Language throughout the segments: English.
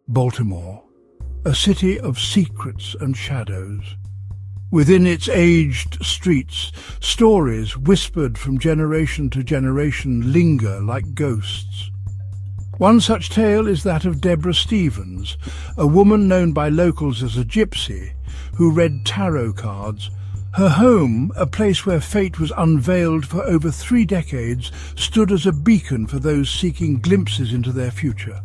Baltimore, a city of secrets and shadows. Within its aged streets, stories whispered from generation to generation linger like ghosts. One such tale is that of Deborah Stevens, a woman known by locals as a gypsy, who read tarot cards. Her home, a place where fate was unveiled for over 3 decades, stood as a beacon for those seeking glimpses into their future.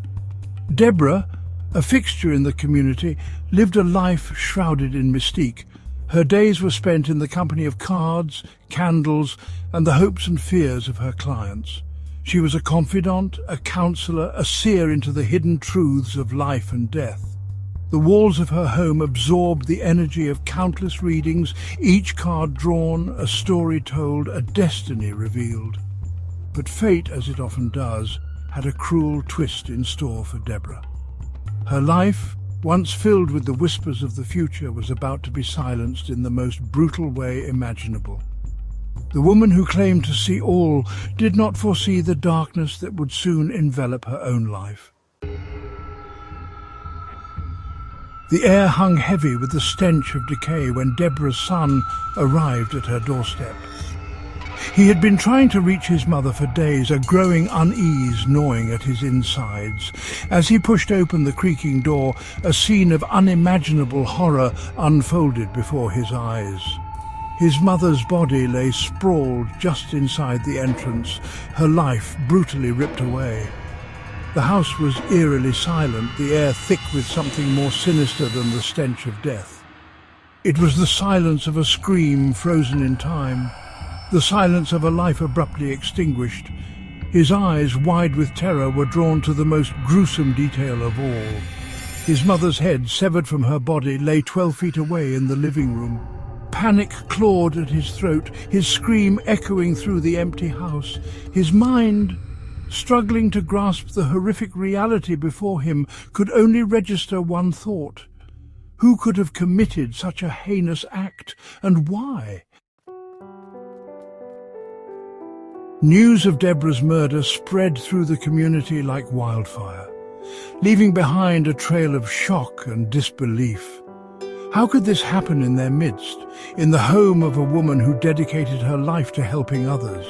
Deborah, a fixture in the community, lived a life shrouded in mystique. Her days were spent in the company of cards, candles, and the hopes and fears of her clients. She was a confidant, a counselor, a seer into the hidden truths of life and death. The walls of her home absorbed the energy of countless readings, each card drawn, a story told, a destiny revealed. But fate, as it often does, had a cruel twist in store for Deborah. Her life, once filled with the whispers of the future, was about to be silenced in the most brutal way imaginable. The woman who claimed to see all did not foresee the darkness that would soon envelop her own life. The air hung heavy with the stench of decay when Deborah's son arrived at her doorstep. He had been trying to reach his mother for days, a growing unease gnawing at his insides. As he pushed open the creaking door, a scene of unimaginable horror unfolded before his eyes. His mother's body lay sprawled just inside the entrance, her life brutally ripped away. The house was eerily silent, the air thick with something more sinister than the stench of death. It was the silence of a scream frozen in time, the silence of a life abruptly extinguished. His eyes, wide with terror, were drawn to the most gruesome detail of all. His mother's head, severed from her body, lay 12 feet away in the living room. Panic clawed at his throat, his scream echoing through the empty house. His mind, struggling to grasp the horrific reality before him, could only register one thought. Who could have committed such a heinous act, and why? News of Deborah's murder spread through the community like wildfire, leaving behind a trail of shock and disbelief. How could this happen in their midst, in the home of a woman who dedicated her life to helping others?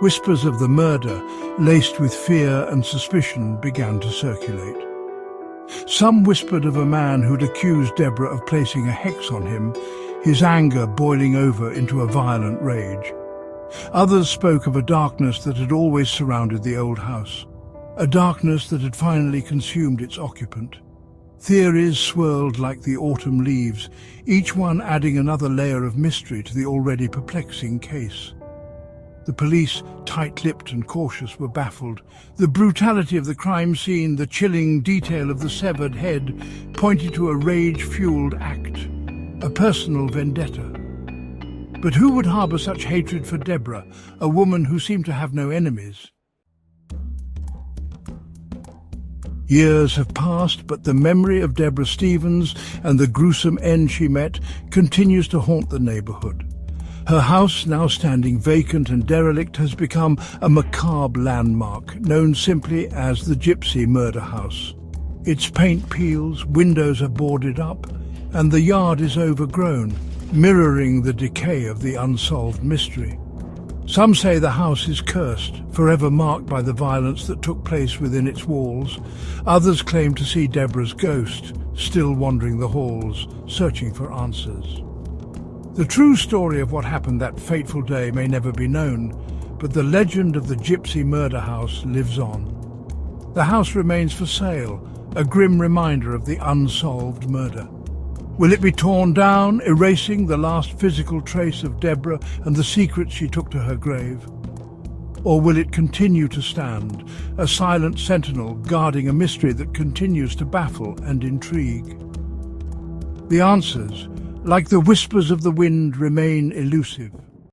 Whispers of the murder, laced with fear and suspicion, began to circulate. Some whispered of a man who'd accused Deborah of placing a hex on him, his anger boiling over into a violent rage. Others spoke of a darkness that had always surrounded the old house, a darkness that had finally consumed its occupant. Theories swirled like the autumn leaves, each one adding another layer of mystery to the already perplexing case. The police, tight-lipped and cautious, were baffled. The brutality of the crime scene, the chilling detail of the severed head, pointed to a rage-fueled act, a personal vendetta. But who would harbour such hatred for Deborah, a woman who seemed to have no enemies? Years have passed, but the memory of Deborah Stevens and the gruesome end she met continues to haunt the neighbourhood. Her house, now standing vacant and derelict, has become a macabre landmark, known simply as the Gypsy Murder House. Its paint peels, windows are boarded up, and the yard is overgrown, mirroring the decay of the unsolved mystery. Some say the house is cursed, forever marked by the violence that took place within its walls. Others claim to see Deborah's ghost, still wandering the halls, searching for answers. The true story of what happened that fateful day may never be known, but the legend of the Gypsy Murder House lives on. The house remains for sale, a grim reminder of the unsolved murder. Will it be torn down, erasing the last physical trace of Deborah and the secrets she took to her grave? Or will it continue to stand, a silent sentinel guarding a mystery that continues to baffle and intrigue? The answers, like the whispers of the wind, remain elusive.